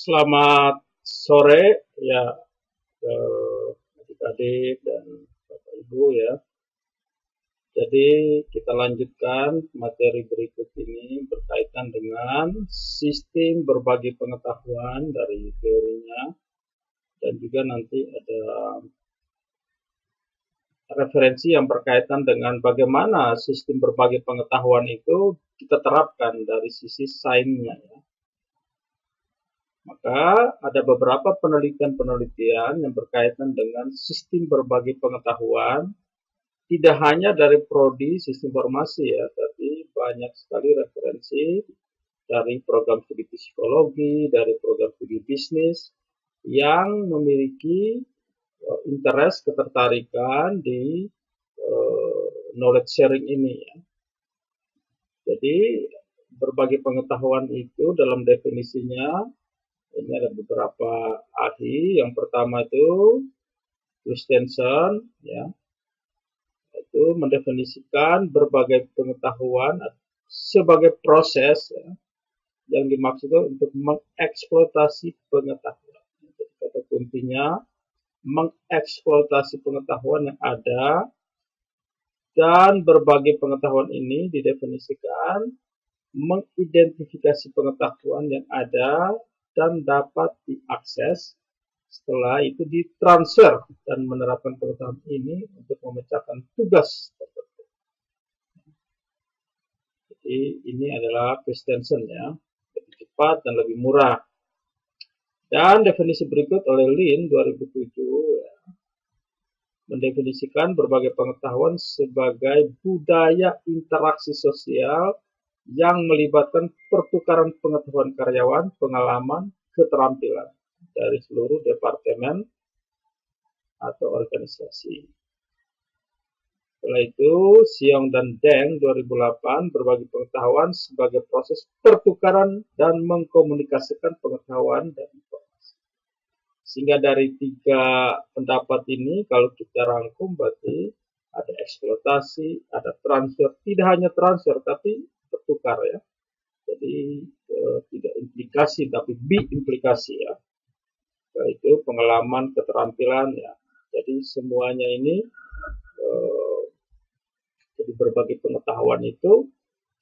Selamat sore ya, adik-adik dan Bapak Ibu ya. Jadi kita lanjutkan materi berikut ini berkaitan dengan sistem berbagi pengetahuan dari teorinya, dan juga nanti ada referensi yang berkaitan dengan bagaimana sistem berbagi pengetahuan itu kita terapkan dari sisi sainsnya ya. Maka ada beberapa penelitian-penelitian yang berkaitan dengan sistem berbagi pengetahuan, tidak hanya dari prodi sistem informasi ya, tapi banyak sekali referensi dari program studi psikologi, dari program studi bisnis yang memiliki interest, ketertarikan di knowledge sharing ini ya. Jadi berbagi pengetahuan itu dalam definisinya ini ada beberapa ahli. Yang pertama itu Christensen ya, itu mendefinisikan berbagai pengetahuan sebagai proses ya, yang dimaksudkan untuk mengeksploitasi pengetahuan. Jadi kata kuncinya mengeksploitasi pengetahuan yang ada, dan berbagai pengetahuan ini didefinisikan mengidentifikasi pengetahuan yang ada dan dapat diakses, setelah itu ditransfer dan menerapkan pengetahuan ini untuk memecahkan tugas tertentu. Jadi ini adalah Christensen ya, lebih cepat dan lebih murah. Dan definisi berikut oleh Lin 2007 ya, mendefinisikan berbagai pengetahuan sebagai budaya interaksi sosial yang melibatkan pertukaran pengetahuan karyawan, pengalaman, keterampilan dari seluruh departemen atau organisasi. Setelah itu, Xiong dan Deng 2008 berbagi pengetahuan sebagai proses pertukaran dan mengkomunikasikan pengetahuan dan informasi. Sehingga dari tiga pendapat ini, kalau kita rangkum berarti ada eksploitasi, ada transfer, tidak hanya transfer tapi bertukar ya. Jadi tidak implikasi tapi bi-implikasi ya. Yaitu pengalaman, keterampilan ya. Jadi semuanya ini jadi berbagai pengetahuan itu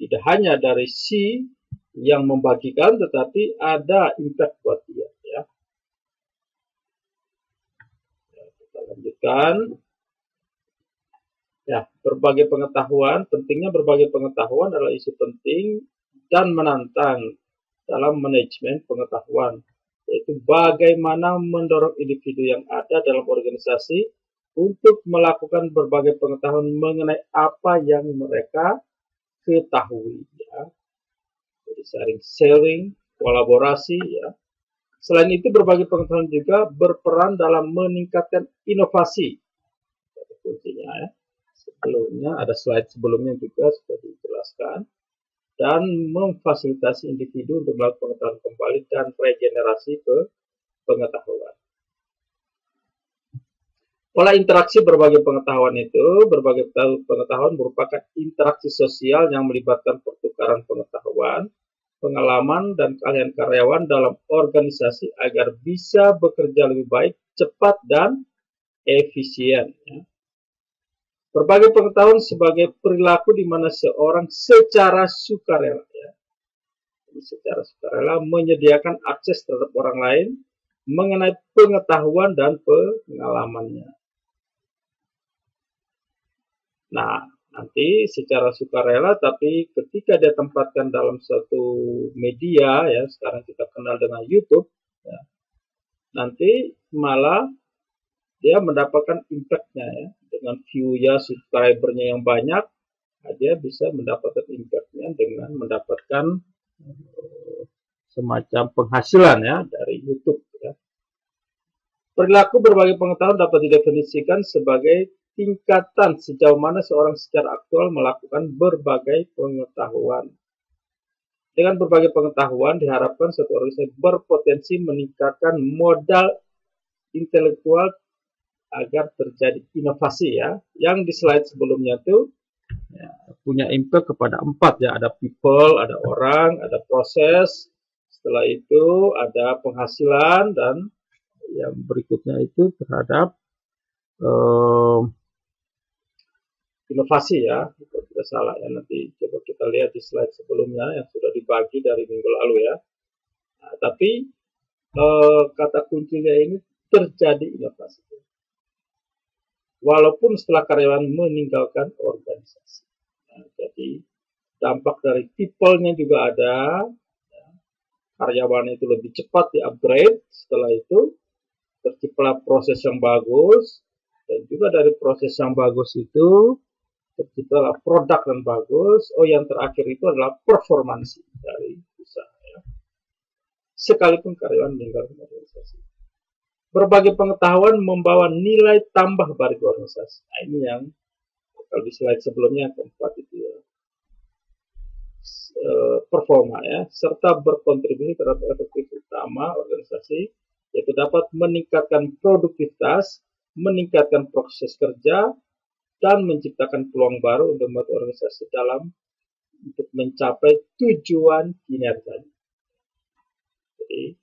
tidak hanya dari si yang membagikan, tetapi ada impact buat dia ya. Kita lanjutkan. Ya, berbagai pengetahuan, pentingnya berbagai pengetahuan adalah isu penting dan menantang dalam manajemen pengetahuan, yaitu bagaimana mendorong individu yang ada dalam organisasi untuk melakukan berbagai pengetahuan mengenai apa yang mereka ketahui ya. Jadi sharing, kolaborasi ya. Selain itu berbagai pengetahuan juga berperan dalam meningkatkan inovasi. Itu kuncinya ya. Sebelumnya ada slide sebelumnya juga sudah dijelaskan, dan memfasilitasi individu untuk melakukan pengetahuan kembali dan regenerasi pengetahuan. Pola interaksi berbagai pengetahuan itu, berbagai pengetahuan merupakan interaksi sosial yang melibatkan pertukaran pengetahuan, pengalaman, dan keahlian karyawan dalam organisasi agar bisa bekerja lebih baik, cepat, dan efisien. Ya. Berbagai pengetahuan sebagai perilaku di mana seorang secara sukarela, ya, secara sukarela menyediakan akses terhadap orang lain mengenai pengetahuan dan pengalamannya. Nah, nanti secara sukarela, tapi ketika dia tempatkan dalam suatu media, ya, sekarang kita kenal dengan YouTube, ya, nanti malah dia mendapatkan impact-nya ya, dengan view-nya, subscriber-nya yang banyak, dia bisa mendapatkan impact-nya dengan mendapatkan semacam penghasilan ya dari YouTube ya. Perilaku berbagai pengetahuan dapat didefinisikan sebagai tingkatan sejauh mana seorang secara aktual melakukan berbagai pengetahuan. Dengan berbagai pengetahuan diharapkan suatu organisasi berpotensi meningkatkan modal intelektual agar terjadi inovasi ya. Yang di slide sebelumnya itu ya, punya impact kepada 4 ya, ada people, ada orang, ada proses, Setelah itu ada penghasilan, dan yang berikutnya itu terhadap inovasi ya, kalau tidak salah ya. Nanti coba kita lihat di slide sebelumnya yang sudah dibagi dari minggu lalu ya. Nah, tapi kata kuncinya ini terjadi inovasi. Walaupun setelah karyawan meninggalkan organisasi. Nah, jadi dampak dari people-nya juga ada. Ya, karyawan itu lebih cepat di-upgrade. Setelah itu terciptalah proses yang bagus. Dan juga dari proses yang bagus itu terciptalah produk yang bagus. Yang terakhir itu adalah performansi dari usaha. Ya. Sekalipun karyawan meninggalkan organisasi. Berbagai pengetahuan membawa nilai tambah bagi organisasi. Nah, ini yang kalau di slide sebelumnya keempat itu ya. Performa ya, serta berkontribusi terhadap efektivitas utama organisasi, yaitu dapat meningkatkan produktivitas, meningkatkan proses kerja, dan menciptakan peluang baru untuk membuat organisasi dalam untuk mencapai tujuan kinerjanya. Jadi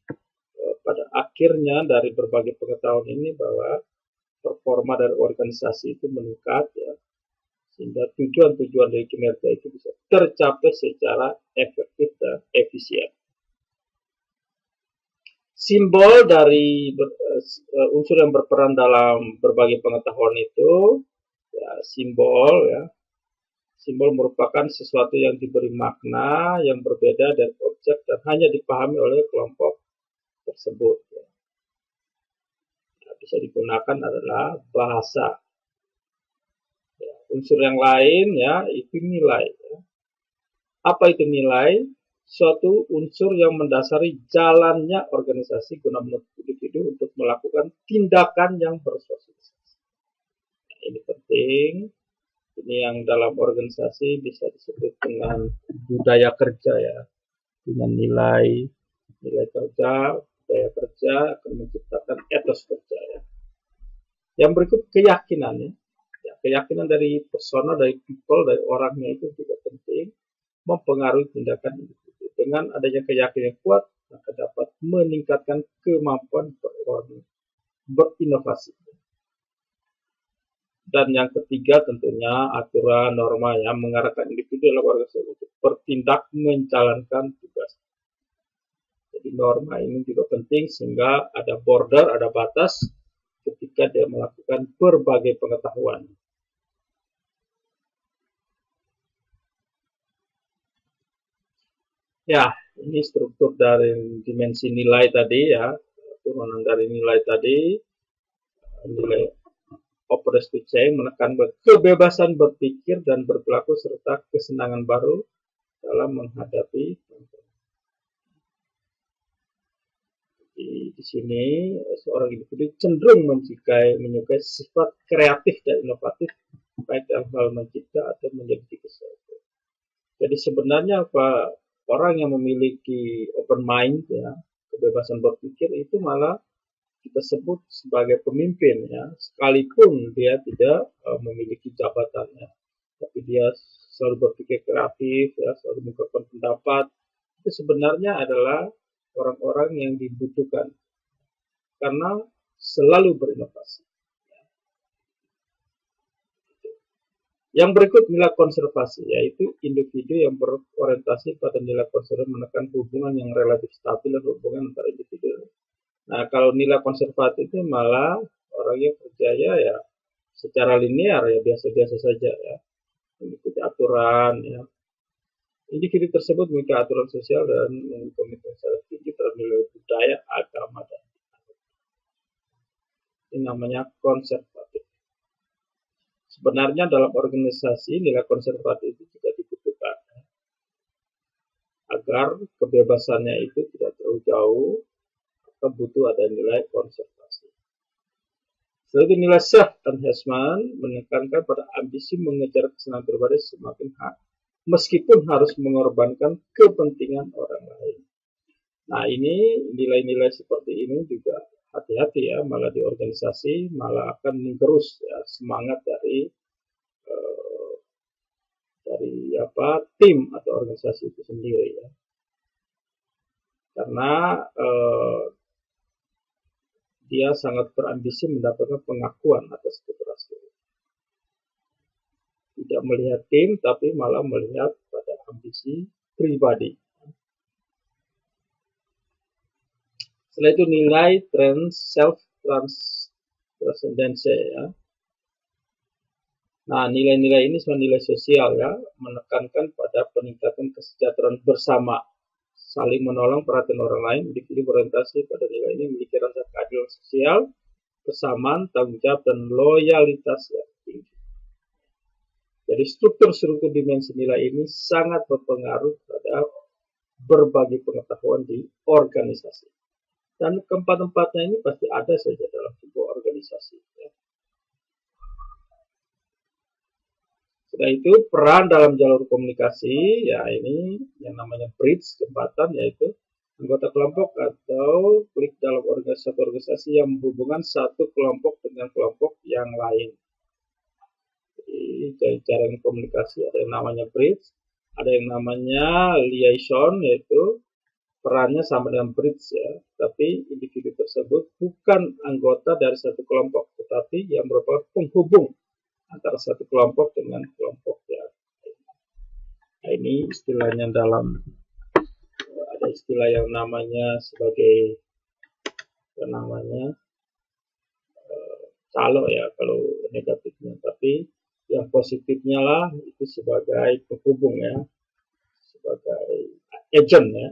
pada akhirnya dari berbagai pengetahuan ini bahwa performa dari organisasi itu meningkat ya, sehingga tujuan-tujuan dari kinerja itu bisa tercapai secara efektif dan efisien. Simbol dari unsur yang berperan dalam berbagai pengetahuan itu ya, simbol merupakan sesuatu yang diberi makna yang berbeda dari objek dan hanya dipahami oleh kelompok tersebut ya. Bisa digunakan adalah bahasa. Ya, unsur yang lain ya itu nilai. Ya. Apa itu nilai? Suatu unsur yang mendasari jalannya organisasi guna menuntut individu untuk melakukan tindakan yang bersosialisasi. Nah, ini penting. Ini yang dalam organisasi bisa disebut dengan budaya kerja ya. Dengan nilai kerja, budaya kerja akan menciptakan etos kerja ya. Yang berikut keyakinannya. Ya, keyakinan dari persona, dari people, dari orangnya itu juga penting mempengaruhi tindakan individu. Dengan adanya keyakinan yang kuat, maka dapat meningkatkan kemampuan berinovasi. Dan yang ketiga tentunya aturan norma yang mengarahkan individu dalam organisasi untuk bertindak menjalankan tugas. Jadi norma ini juga penting sehingga ada border, ada batas ketika dia melakukan berbagai pengetahuan. Ya, ini struktur dari dimensi nilai tadi ya, turunan dari nilai tadi, nilai opportunity change menekan kebebasan berpikir dan berperilaku serta kesenangan baru dalam menghadapi. Di sini seorang individu cenderung menyukai sifat kreatif dan inovatif baik dalam hal mencipta atau menjadi sesuatu. Jadi sebenarnya orang yang memiliki open mind ya, kebebasan berpikir itu malah kita sebut sebagai pemimpin ya, sekalipun dia tidak memiliki jabatannya, tapi dia selalu berpikir kreatif ya, selalu mengungkapkan pendapat. Itu sebenarnya adalah orang-orang yang dibutuhkan karena selalu berinovasi. Yang berikut nilai konservasi, yaitu individu yang berorientasi pada nilai konservasi menekan hubungan yang relatif stabil dan hubungan antara individu. Nah, kalau nilai konservatif itu malah orang yang percaya ya secara linear ya biasa-biasa saja ya, mengikuti aturan ya. Individu tersebut memiliki aturan sosial dan komitmen sangat tinggi terhadap nilai budaya, agama, dan ini namanya konservatif. Sebenarnya dalam organisasi nilai konservatif itu juga dibutuhkan ya, agar kebebasannya itu tidak terlalu jauh, maka butuh ada nilai konservasi. Selain itu nilai self-enhancement menekankan pada ambisi mengejar kesenangan pribadi semakin hak, meskipun harus mengorbankan kepentingan orang lain. Nah ini nilai-nilai seperti ini juga hati-hati ya, malah di organisasi malah akan menggerus ya, semangat dari tim atau organisasi itu sendiri ya. karena dia sangat berambisi mendapatkan pengakuan atas keberhasilan. Tidak melihat tim, tapi malah melihat pada ambisi pribadi. Setelah itu nilai self transcendency ya. Nah, nilai-nilai ini sebenarnya nilai sosial ya, menekankan pada peningkatan kesejahteraan bersama, saling menolong perhatian orang lain, individu berorientasi pada nilai ini memiliki rasa keadilan sosial, kesamaan, tanggung jawab, dan loyalitas yang tinggi. Jadi struktur dimensi nilai ini sangat berpengaruh terhadap berbagi pengetahuan di organisasi. Dan keempat-empatnya ini pasti ada saja dalam sebuah organisasi. Ya. Setelah itu peran dalam jalur komunikasi, ya ini yang namanya bridge, jembatan, yaitu anggota kelompok atau klik dalam organisasi yang menghubungkan satu kelompok dengan kelompok yang lain. Jadi cara komunikasi ada yang namanya bridge, ada yang namanya liaison, yaitu perannya sama dengan bridge ya, tapi individu tersebut bukan anggota dari satu kelompok, tetapi yang merupakan penghubung antara satu kelompok dengan kelompok yang lain. Nah, ini istilahnya ada istilah yang namanya sebagai calo ya kalau negatifnya, tapi yang positifnya lah itu sebagai penghubung ya, sebagai agent ya.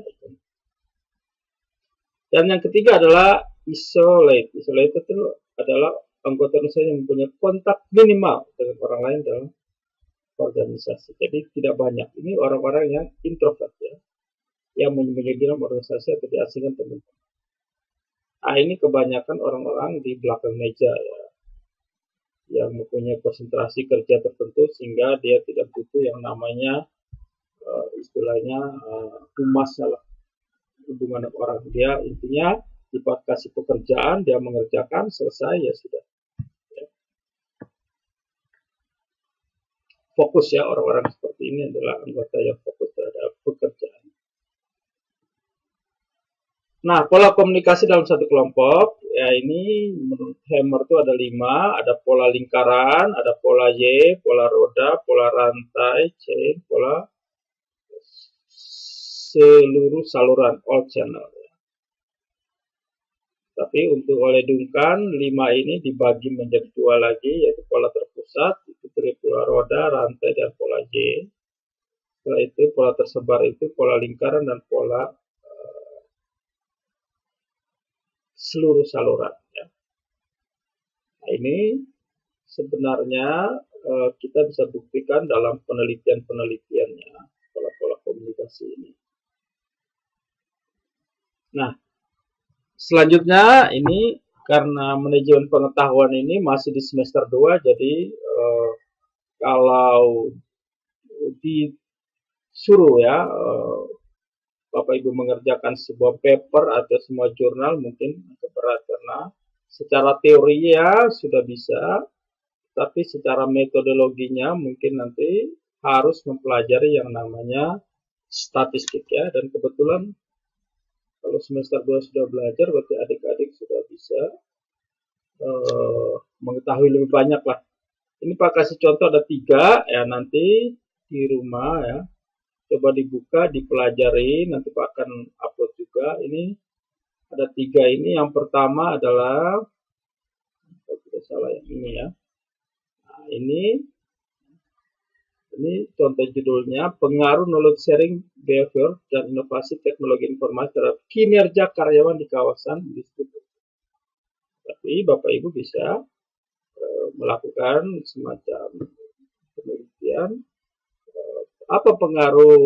Dan yang ketiga adalah isolate. Isolate itu adalah anggota organisasi yang mempunyai kontak minimal dengan orang lain dalam organisasi. Jadi tidak banyak. Ini orang-orang yang introvert ya, yang menyembunyikan dalam organisasi atau diasingkan teman-teman. Nah, ini kebanyakan orang-orang di belakang meja ya, yang mempunyai konsentrasi kerja tertentu sehingga dia tidak butuh yang namanya istilahnya humasnya lah, hubungan orang. Dia intinya dikasih pekerjaan, dia mengerjakan, selesai ya sudah. Ya. Fokus ya, orang-orang seperti ini adalah anggota yang fokus terhadap pekerjaan. Nah, pola komunikasi dalam satu kelompok, ya ini menurut Hammer itu ada 5, ada pola lingkaran, ada pola Y, pola roda, pola rantai, chain, pola seluruh saluran, all channel. Tapi untuk oleh Duncan, 5 ini dibagi menjadi 2 lagi, yaitu pola terpusat, itu dari pola roda, rantai, dan pola Y. Setelah itu pola tersebar itu pola lingkaran dan pola seluruh saluran. Ya. Nah, ini sebenarnya kita bisa buktikan dalam penelitiannya pola-pola komunikasi ini. Nah, selanjutnya ini karena manajemen pengetahuan ini masih di semester 2, jadi kalau disuruh ya Bapak Ibu mengerjakan sebuah paper atau semua jurnal mungkin agak berat karena secara teori ya sudah bisa, tapi secara metodologinya mungkin nanti harus mempelajari yang namanya statistik ya, dan kebetulan kalau semester 2 sudah belajar berarti adik-adik sudah bisa mengetahui lebih banyak lah. Ini Pak kasih contoh ada 3 ya, nanti di rumah ya coba dibuka, dipelajari, nanti Pak akan upload juga. Ini ada 3 ini. Yang pertama adalah, kalau tidak salah yang ini ya. Nah, ini contoh judulnya, pengaruh knowledge sharing behavior dan inovasi teknologi informasi terhadap kinerja karyawan di kawasan industri. Tapi Bapak Ibu bisa melakukan semacam penelitian apa pengaruh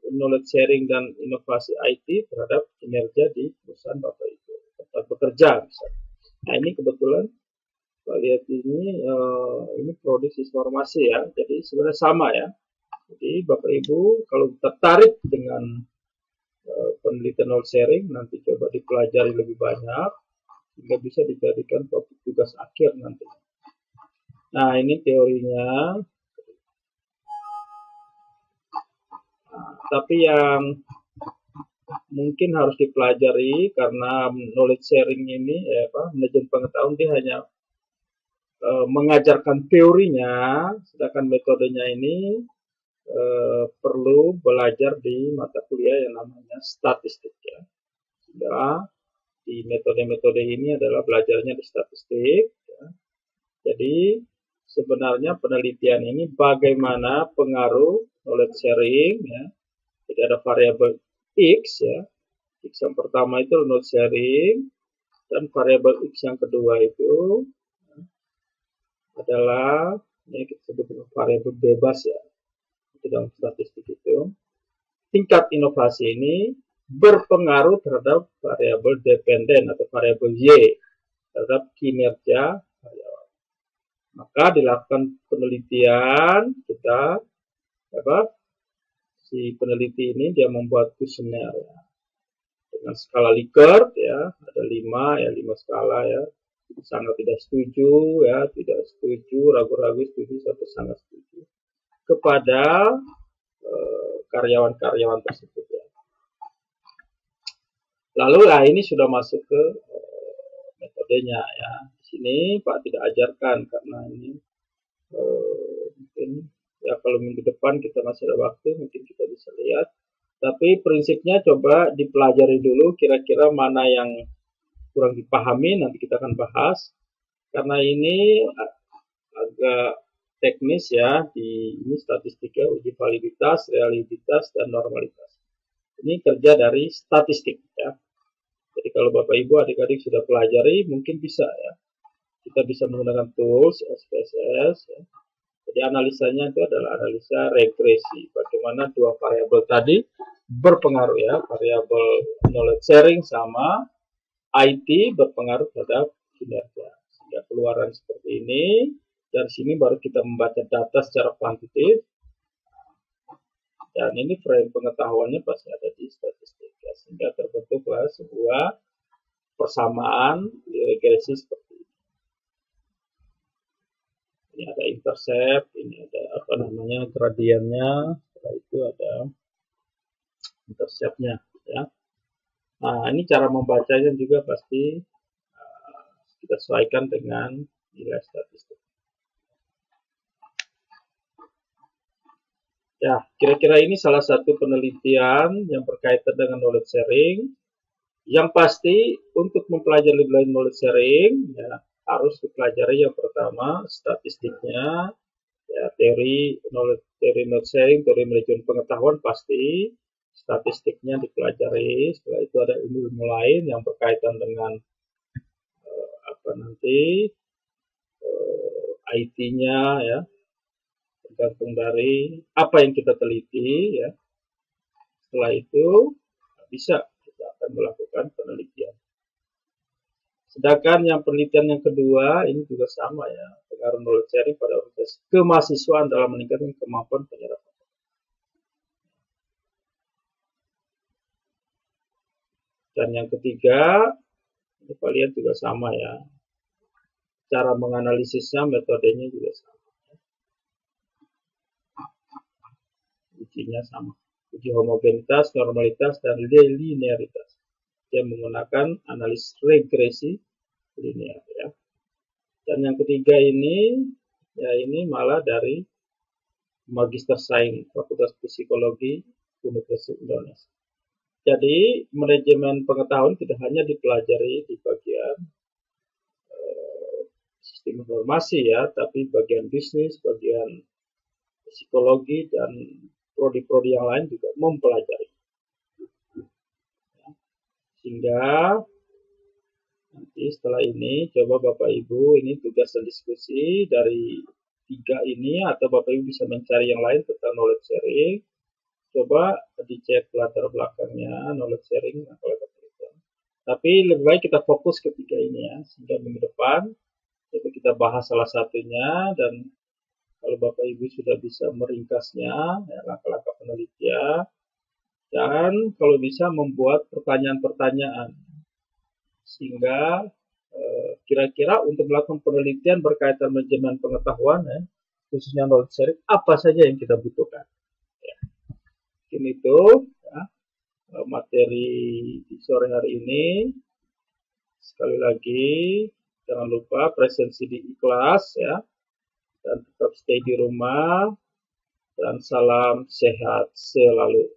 knowledge sharing dan inovasi IT terhadap kinerja di perusahaan Bapak Ibu tempat bekerja misalnya. Nah, ini kebetulan kita lihat ini prodi informasi ya, jadi sebenarnya sama ya. Jadi Bapak Ibu kalau tertarik dengan penelitian knowledge sharing, nanti coba dipelajari lebih banyak sehingga bisa dijadikan topik tugas akhir nanti. Nah, ini teorinya. Tapi yang mungkin harus dipelajari karena knowledge sharing ini manajemen pengetahuan dia hanya mengajarkan teorinya, sedangkan metodenya ini perlu belajar di mata kuliah yang namanya statistik ya. Sehingga di metode-metode ini adalah belajarnya di statistik ya. Jadi sebenarnya penelitian ini bagaimana pengaruh knowledge sharing ya. Jadi ada variabel X ya. X yang pertama itu knowledge sharing, dan variabel X yang kedua itu adalah ini kita sebut variabel bebas ya. Itu dalam statistik itu. Tingkat inovasi ini berpengaruh terhadap variabel dependen atau variabel Y terhadap kinerja karyawan. Maka dilakukan penelitian, kita si peneliti ini dia membuat kuesioner ya, dengan skala Likert ya, ada 5 skala ya, sangat tidak setuju ya, tidak setuju, ragu-ragu, setuju, sampai sangat setuju kepada karyawan-karyawan tersebut ya. Lalu ini sudah masuk ke metodenya ya. Di sini Pak tidak ajarkan karena ini mungkin ya kalau minggu depan kita masih ada waktu mungkin kita bisa lihat. Tapi prinsipnya coba dipelajari dulu kira-kira mana yang kurang dipahami, nanti kita akan bahas. Karena ini agak teknis ya, ini statistiknya uji validitas, realitas, dan normalitas. Ini kerja dari statistik ya. Jadi kalau Bapak Ibu adik-adik sudah pelajari mungkin bisa ya. Kita bisa menggunakan tools SPSS ya. Jadi analisanya itu adalah analisa regresi. Bagaimana dua variabel tadi berpengaruh ya, variabel knowledge sharing sama IT berpengaruh terhadap kinerja. Sehingga keluaran seperti ini. Dari sini baru kita membaca data secara kuantitatif. Dan ini frame pengetahuannya pasti ada di statistik ya. Sehingga terbentuklah sebuah persamaan di regresi seperti ini. Ini ada intercept, ini ada gradiennya, setelah itu ada interceptnya ya. Nah ini cara membacanya juga pasti kita sesuaikan dengan nilai statistik. Ya, kira-kira ini salah satu penelitian yang berkaitan dengan knowledge sharing. Yang pasti untuk mempelajari knowledge sharing ya, harus dipelajari yang pertama statistiknya, ya, teori knowledge sharing, teori manajemen pengetahuan pasti statistiknya dipelajari. Setelah itu ada ilmu lain yang berkaitan dengan IT-nya ya. Tergantung dari apa yang kita teliti ya. Setelah itu bisa kita akan melakukan penelitian. Sedangkan yang penelitian yang kedua ini juga sama ya, pengaruh knowledge sharing pada organisasi kemahasiswaan dalam meningkatkan kemampuan penyerapan. Dan yang ketiga ini kalian juga sama ya, cara menganalisisnya, metodenya juga sama. Ujinya sama, uji homogenitas, normalitas, dan linearitas. Dia menggunakan analisis regresi linear ya. Dan yang ketiga ini ya, ini malah dari Magister Sains Fakultas Psikologi Universitas Indonesia. Jadi manajemen pengetahuan tidak hanya dipelajari di bagian sistem informasi ya, tapi bagian bisnis, bagian psikologi, dan prodi-prodi yang lain juga mempelajari. Sehingga nanti setelah ini coba Bapak Ibu, ini tugas dan diskusi dari 3 ini, atau Bapak Ibu bisa mencari yang lain tentang knowledge sharing. Coba dicek latar belakangnya knowledge sharing. Tapi lebih baik kita fokus ke 3 ini ya, sehingga minggu depan coba kita bahas salah satunya, dan kalau Bapak Ibu sudah bisa meringkasnya, ya, langkah-langkah penelitian, dan kalau bisa membuat pertanyaan-pertanyaan, sehingga kira-kira untuk melakukan penelitian berkaitan manajemen pengetahuan, ya, khususnya knowledge sharing, apa saja yang kita butuhkan. Ya. Mungkin itu. Ya. materi di sore hari ini. Sekali lagi, jangan lupa presensi di kelas ya, dan tetap stay di rumah, dan salam sehat selalu.